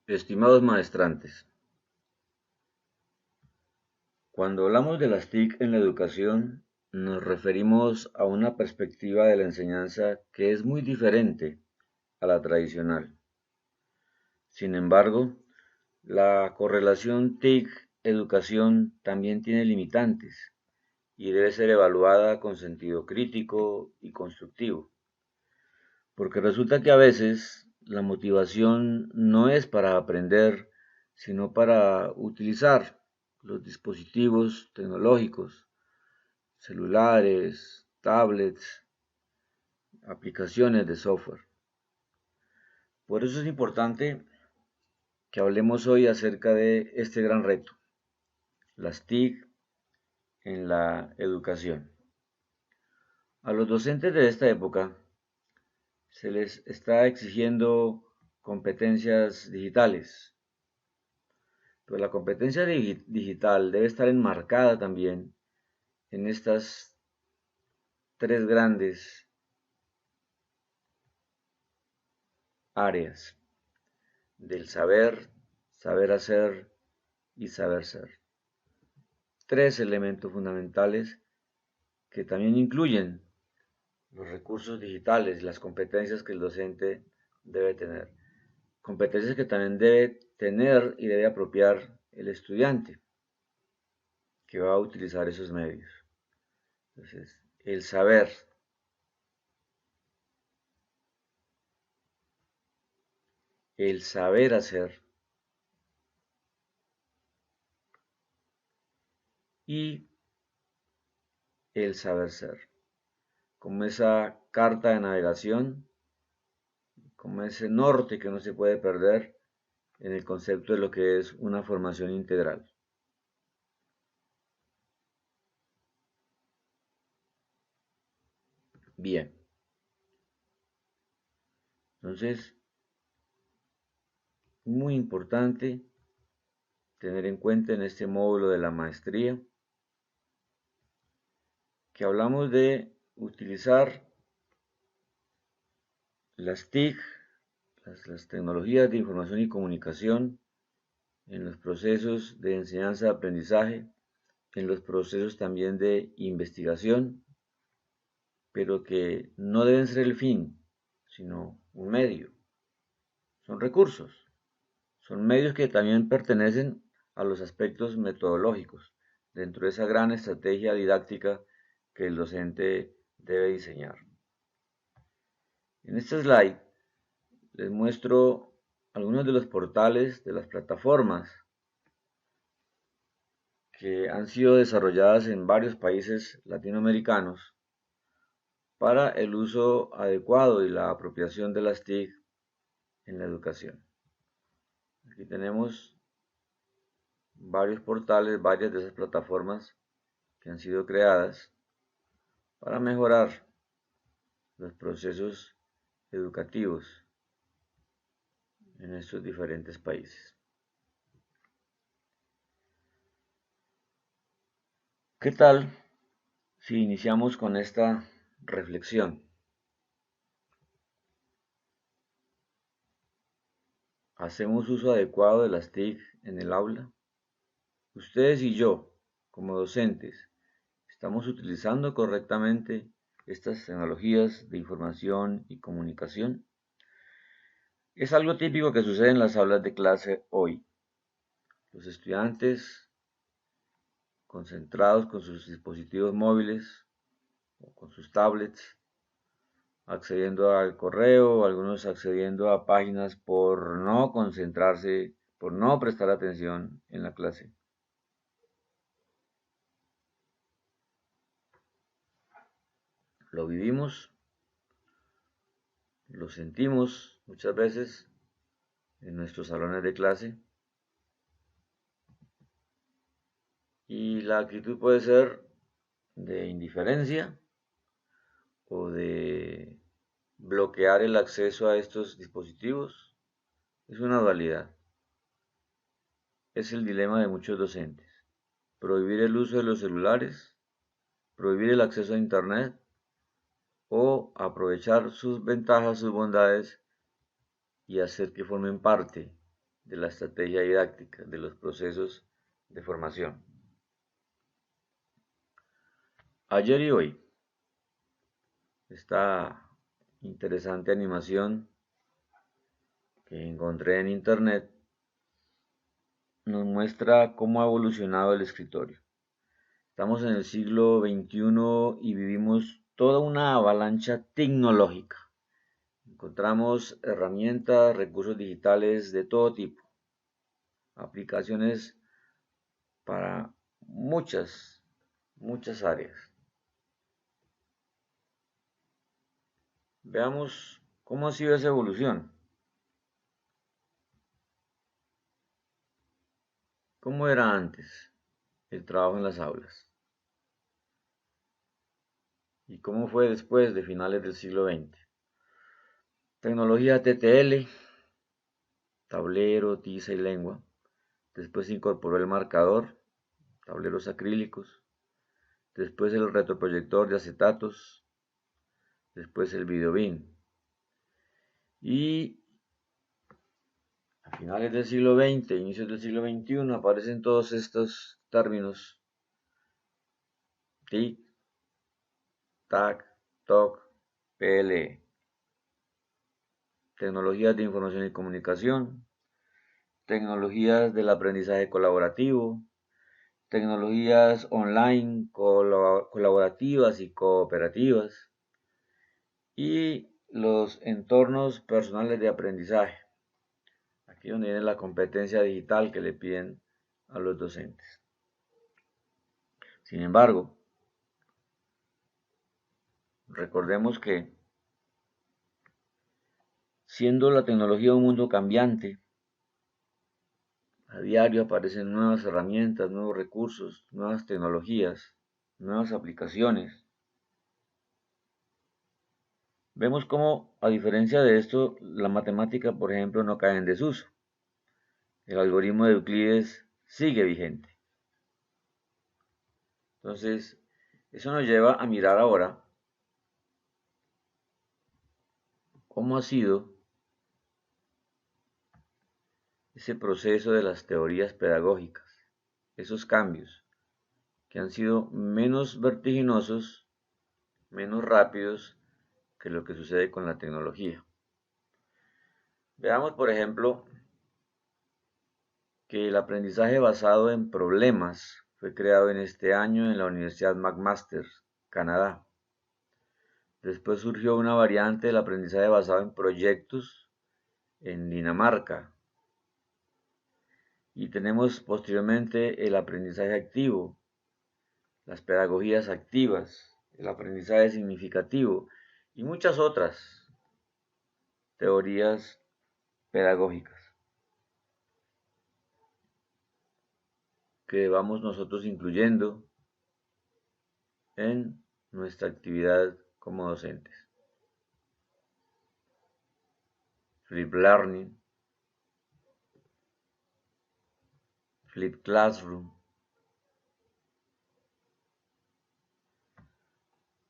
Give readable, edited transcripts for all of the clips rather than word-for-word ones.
Estimados maestrantes, cuando hablamos de las TIC en la educación, nos referimos a una perspectiva de la enseñanza que es muy diferente a la tradicional. Sin embargo, la correlación TIC-educación también tiene limitantes y debe ser evaluada con sentido crítico y constructivo, porque resulta que a veces la motivación no es para aprender, sino para utilizar los dispositivos tecnológicos, celulares, tablets, aplicaciones de software. Por eso es importante que hablemos hoy acerca de este gran reto, las TIC en la educación. A los docentes de esta época se les está exigiendo competencias digitales, pero la competencia digital debe estar enmarcada también en estas tres grandes áreas del saber, saber hacer y saber ser. Tres elementos fundamentales que también incluyen los recursos digitales, las competencias que el docente debe tener. Competencias que también debe tener y debe apropiar el estudiante que va a utilizar esos medios. Entonces, el saber hacer y el saber ser, como esa carta de navegación, como ese norte que no se puede perder en el concepto de lo que es una formación integral. Bien, entonces, muy importante tener en cuenta en este módulo de la maestría que hablamos de utilizar las TIC, las tecnologías de información y comunicación, en los procesos de enseñanza-aprendizaje, en los procesos también de investigación, pero que no deben ser el fin, sino un medio. Son recursos, son medios que también pertenecen a los aspectos metodológicos dentro de esa gran estrategia didáctica que el docente debe diseñar. En este slide les muestro algunos de los portales de las plataformas que han sido desarrolladas en varios países latinoamericanos para el uso adecuado y la apropiación de las TIC en la educación. Aquí tenemos varios portales, varias de esas plataformas que han sido creadas para mejorar los procesos educativos en estos diferentes países. ¿Qué tal si iniciamos con esta reflexión? ¿Hacemos uso adecuado de las TIC en el aula? Ustedes y yo, como docentes, ¿estamos utilizando correctamente estas tecnologías de información y comunicación? Es algo típico que sucede en las aulas de clase hoy. Los estudiantes concentrados con sus dispositivos móviles o con sus tablets, accediendo al correo, algunos accediendo a páginas por no concentrarse, por no prestar atención en la clase. Lo vivimos, lo sentimos muchas veces en nuestros salones de clase y la actitud puede ser de indiferencia o de bloquear el acceso a estos dispositivos. Es una dualidad. Es el dilema de muchos docentes. Prohibir el uso de los celulares, prohibir el acceso a Internet o aprovechar sus ventajas, sus bondades y hacer que formen parte de la estrategia didáctica, de los procesos de formación. Ayer y hoy, esta interesante animación que encontré en internet nos muestra cómo ha evolucionado el escritorio. Estamos en el siglo XXI y vivimos toda una avalancha tecnológica. Encontramos herramientas, recursos digitales de todo tipo, aplicaciones para muchas áreas. Veamos cómo ha sido esa evolución. ¿Cómo era antes el trabajo en las aulas? ¿Y cómo fue después de finales del siglo XX? Tecnología TTL, tablero, tiza y lengua. Después se incorporó el marcador, tableros acrílicos. Después el retroproyector de acetatos. Después el videobeam. Y a finales del siglo XX, inicios del siglo XXI, aparecen todos estos términos. TIC, TAC, TOC, PLE. Tecnologías de información y comunicación, tecnologías del aprendizaje colaborativo, tecnologías online colaborativas y cooperativas, y los entornos personales de aprendizaje. Aquí donde viene la competencia digital que le piden a los docentes. Sin embargo, recordemos que siendo la tecnología un mundo cambiante, a diario aparecen nuevas herramientas, nuevos recursos, nuevas tecnologías, nuevas aplicaciones. Vemos cómo, a diferencia de esto, la matemática, por ejemplo, no cae en desuso. El algoritmo de Euclides sigue vigente. Entonces, eso nos lleva a mirar ahora cómo ha sido ese proceso de las teorías pedagógicas, esos cambios que han sido menos vertiginosos, menos rápidos que lo que sucede con la tecnología. Veamos, por ejemplo, que el aprendizaje basado en problemas fue creado en este año en la Universidad McMaster, Canadá. Después surgió una variante del aprendizaje basado en proyectos en Dinamarca. Y tenemos posteriormente el aprendizaje activo, las pedagogías activas, el aprendizaje significativo y muchas otras teorías pedagógicas que vamos nosotros incluyendo en nuestra actividad como docentes. Flip Learning, Flip Classroom.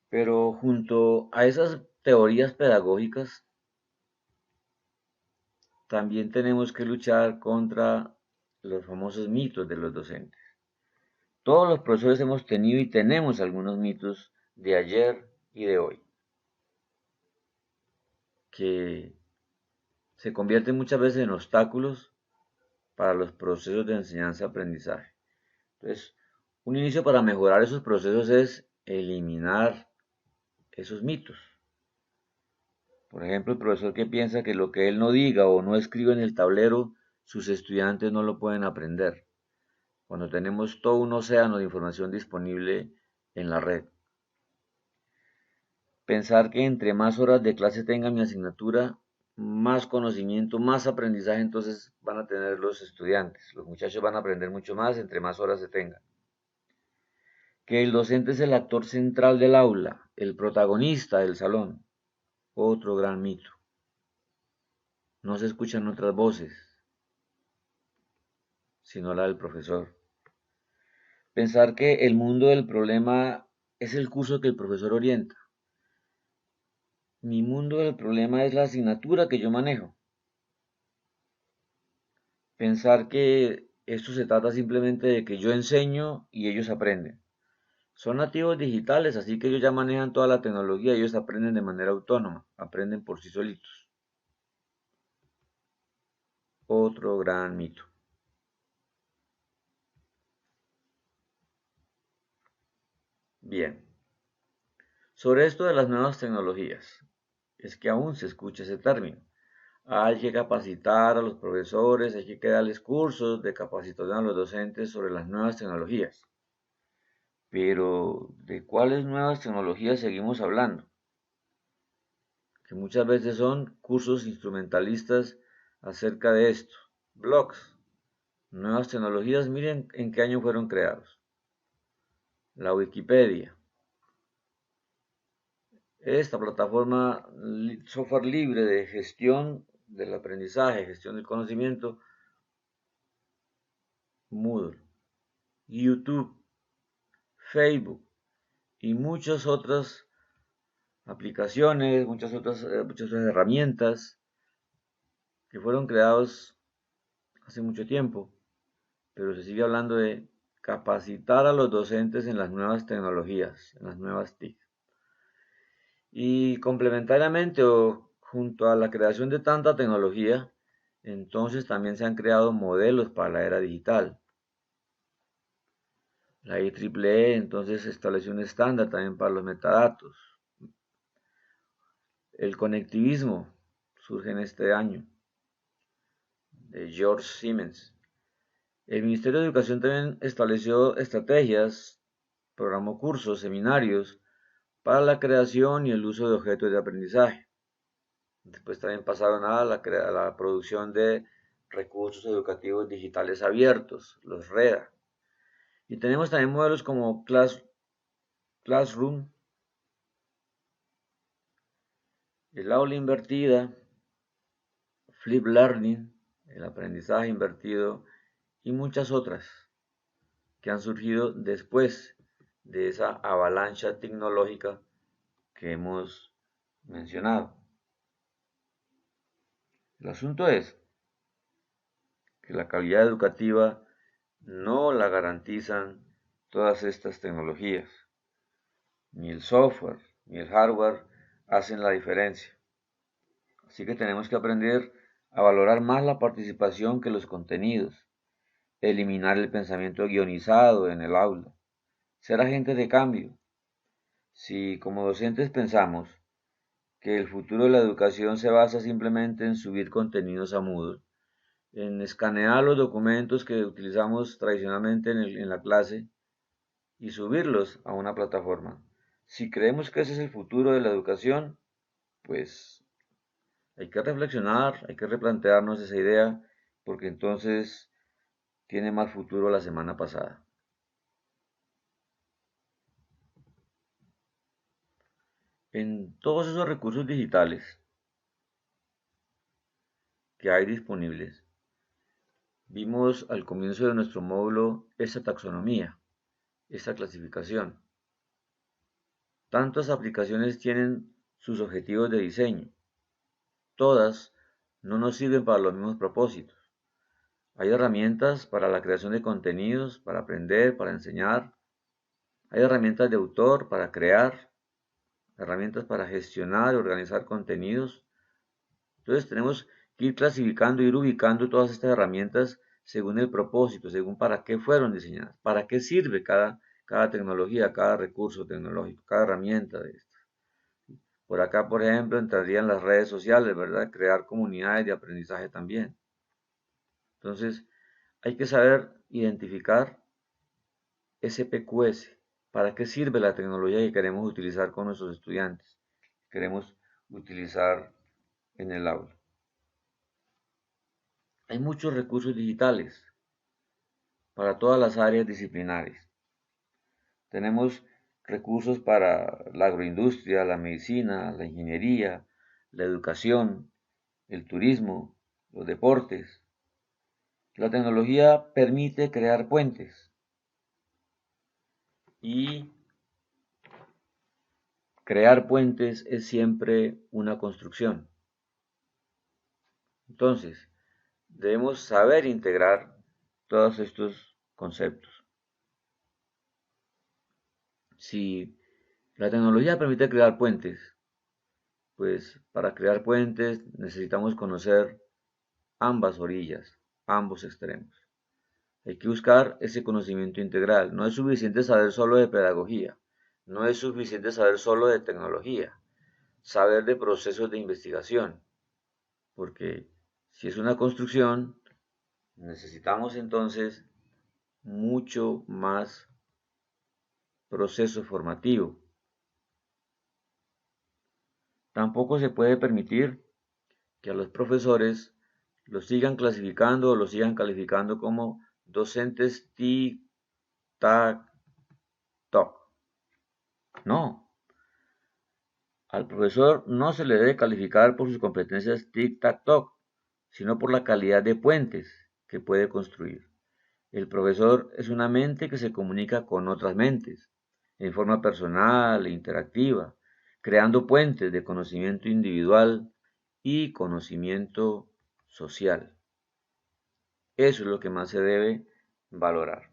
Pero junto a esas teorías pedagógicas, también tenemos que luchar contra los famosos mitos de los docentes. Todos los profesores hemos tenido y tenemos algunos mitos de ayer y de hoy, que se convierten muchas veces en obstáculos para los procesos de enseñanza-aprendizaje. Entonces, un inicio para mejorar esos procesos es eliminar esos mitos. Por ejemplo, el profesor que piensa que lo que él no diga o no escriba en el tablero, sus estudiantes no lo pueden aprender, cuando tenemos todo un océano de información disponible en la red. Pensar que entre más horas de clase tenga mi asignatura, más conocimiento, más aprendizaje entonces van a tener los estudiantes. Los muchachos van a aprender mucho más entre más horas se tengan. Que el docente es el actor central del aula, el protagonista del salón. Otro gran mito. No se escuchan otras voces, sino la del profesor. Pensar que el mundo del problema es el curso que el profesor orienta. Mi mundo del problema es la asignatura que yo manejo. pensar que esto se trata simplemente de que yo enseño y ellos aprenden. Son nativos digitales, así que ellos ya manejan toda la tecnología, ellos aprenden de manera autónoma, aprenden por sí solitos. Otro gran mito. Bien, sobre esto de las nuevas tecnologías, es que aún se escucha ese término. Hay que capacitar a los profesores, hay que darles cursos de capacitación a los docentes sobre las nuevas tecnologías. Pero, ¿de cuáles nuevas tecnologías seguimos hablando? Que muchas veces son cursos instrumentalistas acerca de esto. Blogs, nuevas tecnologías, miren en qué año fueron creados. La Wikipedia, esta plataforma software libre de gestión del aprendizaje, gestión del conocimiento, Moodle, YouTube, Facebook y muchas otras aplicaciones, muchas otras herramientas que fueron creados hace mucho tiempo, pero se sigue hablando de capacitar a los docentes en las nuevas tecnologías, en las nuevas TIC. Y complementariamente o junto a la creación de tanta tecnología, entonces también se han creado modelos para la era digital. La IEEE entonces estableció un estándar también para los metadatos. El conectivismo surge en este año, de George Siemens. El Ministerio de Educación también estableció estrategias, programó cursos, seminarios para la creación y el uso de objetos de aprendizaje. Después también pasaron a la producción de recursos educativos digitales abiertos, los REDA. Y tenemos también modelos como Classroom, el aula invertida, Flip Learning, el aprendizaje invertido y muchas otras que han surgido después de esa avalancha tecnológica que hemos mencionado. El asunto es que la calidad educativa no la garantizan todas estas tecnologías. Ni el software ni el hardware hacen la diferencia. Así que tenemos que aprender a valorar más la participación que los contenidos, eliminar el pensamiento guionizado en el aula, ser agentes de cambio. Si como docentes pensamos que el futuro de la educación se basa simplemente en subir contenidos a Moodle, en escanear los documentos que utilizamos tradicionalmente en la clase y subirlos a una plataforma. Si creemos que ese es el futuro de la educación, pues hay que reflexionar, hay que replantearnos esa idea, porque entonces tiene más futuro la semana pasada. En todos esos recursos digitales que hay disponibles, vimos al comienzo de nuestro módulo esa taxonomía, esa clasificación. Tantas aplicaciones tienen sus objetivos de diseño. Todas no nos sirven para los mismos propósitos. Hay herramientas para la creación de contenidos, para aprender, para enseñar. Hay herramientas de autor para crear, herramientas para gestionar y organizar contenidos. Entonces tenemos que ir clasificando, ir ubicando todas estas herramientas según el propósito, según para qué fueron diseñadas, para qué sirve cada tecnología, cada recurso tecnológico, cada herramienta de esto. Por acá, por ejemplo, entrarían las redes sociales, ¿verdad? Crear comunidades de aprendizaje también. Entonces, hay que saber identificar ese PQS, para qué sirve la tecnología que queremos utilizar con nuestros estudiantes, que queremos utilizar en el aula. Hay muchos recursos digitales para todas las áreas disciplinares. Tenemos recursos para la agroindustria, la medicina, la ingeniería, la educación, el turismo, los deportes. La tecnología permite crear puentes y crear puentes es siempre una construcción. Entonces, debemos saber integrar todos estos conceptos. Si la tecnología permite crear puentes, pues para crear puentes necesitamos conocer ambas orillas, ambos extremos. Hay que buscar ese conocimiento integral. No es suficiente saber solo de pedagogía, no es suficiente saber solo de tecnología, saber de procesos de investigación, porque si es una construcción, necesitamos entonces mucho más proceso formativo. Tampoco se puede permitir que a los profesores los sigan clasificando o los sigan calificando como docentes tic-tac-toc. No, al profesor no se le debe calificar por sus competencias tic-tac-toc, sino por la calidad de puentes que puede construir. El profesor es una mente que se comunica con otras mentes, en forma personal e interactiva, creando puentes de conocimiento individual y conocimiento social. Eso es lo que más se debe valorar.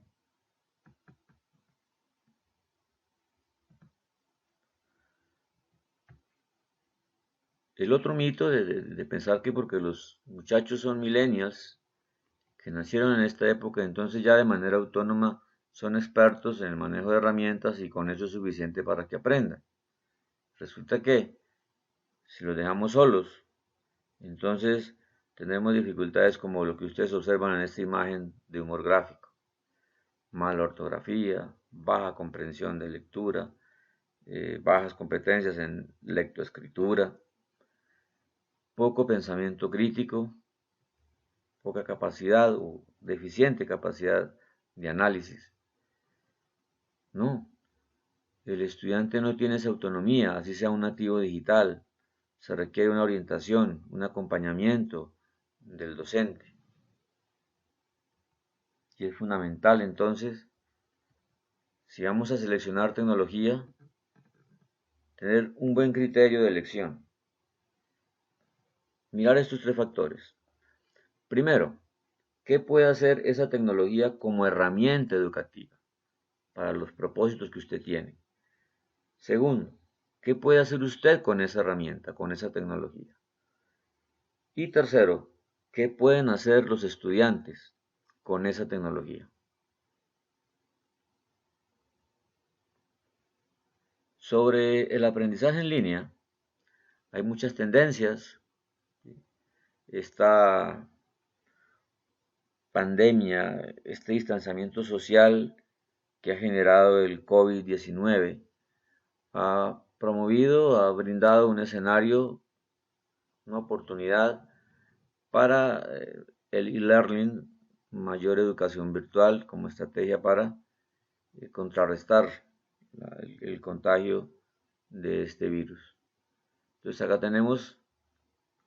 El otro mito de pensar que porque los muchachos son millennials, que nacieron en esta época, entonces ya de manera autónoma son expertos en el manejo de herramientas y con eso es suficiente para que aprendan. Resulta que si los dejamos solos, entonces tendremos dificultades como lo que ustedes observan en esta imagen de humor gráfico. Mala ortografía, baja comprensión de lectura, bajas competencias en lectoescritura, poco pensamiento crítico, poca capacidad o deficiente capacidad de análisis. No, el estudiante no tiene esa autonomía, así sea un nativo digital. Se requiere una orientación, un acompañamiento del docente. Y es fundamental entonces, si vamos a seleccionar tecnología, tener un buen criterio de elección. Mirar estos tres factores. Primero, ¿qué puede hacer esa tecnología como herramienta educativa para los propósitos que usted tiene? Segundo, ¿qué puede hacer usted con esa herramienta, con esa tecnología? Y tercero, ¿qué pueden hacer los estudiantes con esa tecnología? Sobre el aprendizaje en línea, hay muchas tendencias. Esta pandemia, este distanciamiento social que ha generado el COVID-19, ha promovido, ha brindado un escenario, una oportunidad para el e-learning, mayor educación virtual como estrategia para contrarrestar el contagio de este virus. Entonces acá tenemos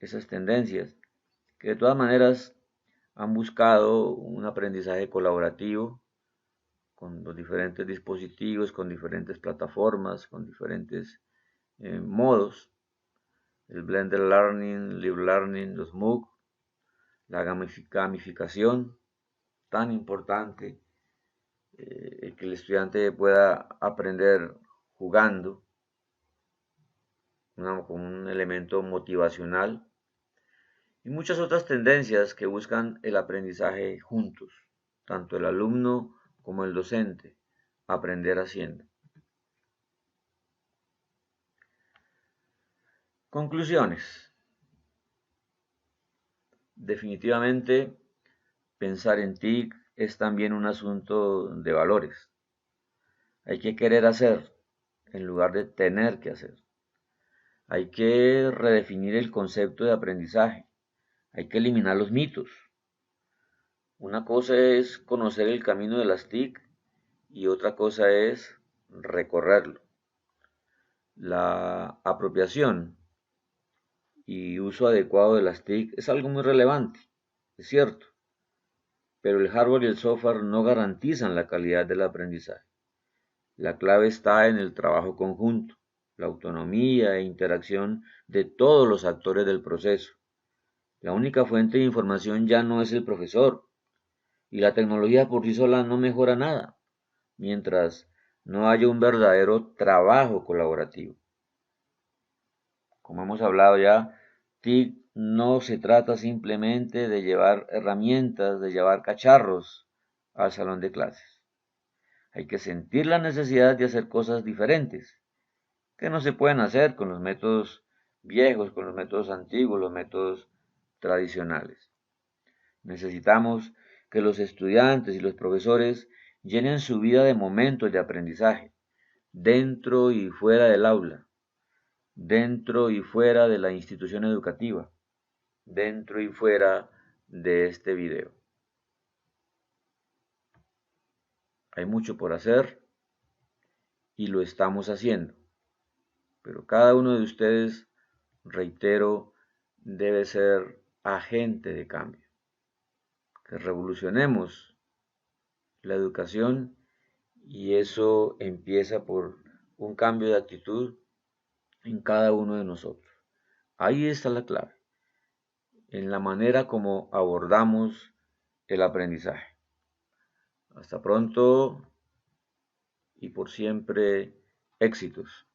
esas tendencias que de todas maneras han buscado un aprendizaje colaborativo con los diferentes dispositivos, con diferentes plataformas, con diferentes modos, el Blended Learning, Live Learning, los MOOC, la gamificación, tan importante, que el estudiante pueda aprender jugando, como un elemento motivacional, y muchas otras tendencias que buscan el aprendizaje juntos, tanto el alumno como el docente, aprender haciendo. Conclusiones. Definitivamente, pensar en TIC es también un asunto de valores. Hay que querer hacer en lugar de tener que hacer. Hay que redefinir el concepto de aprendizaje. Hay que eliminar los mitos. Una cosa es conocer el camino de las TIC y otra cosa es recorrerlo. La apropiación y uso adecuado de las TIC es algo muy relevante, es cierto, pero el hardware y el software no garantizan la calidad del aprendizaje. La clave está en el trabajo conjunto, la autonomía e interacción de todos los actores del proceso, La única fuente de información ya no es el profesor, y la tecnología por sí sola no mejora nada, mientras no haya un verdadero trabajo colaborativo. Como hemos hablado ya, TIC no se trata simplemente de llevar herramientas, de llevar cacharros al salón de clases. Hay que sentir la necesidad de hacer cosas diferentes, que no se pueden hacer con los métodos viejos, con los métodos antiguos, los métodos tradicionales. Necesitamos que los estudiantes y los profesores llenen su vida de momentos de aprendizaje, dentro y fuera del aula, dentro y fuera de la institución educativa, dentro y fuera de este video. Hay mucho por hacer y lo estamos haciendo, pero cada uno de ustedes, reitero, debe ser agente de cambio. Que revolucionemos la educación y eso empieza por un cambio de actitud en cada uno de nosotros. Ahí está la clave, en la manera como abordamos el aprendizaje. Hasta pronto y por siempre, éxitos.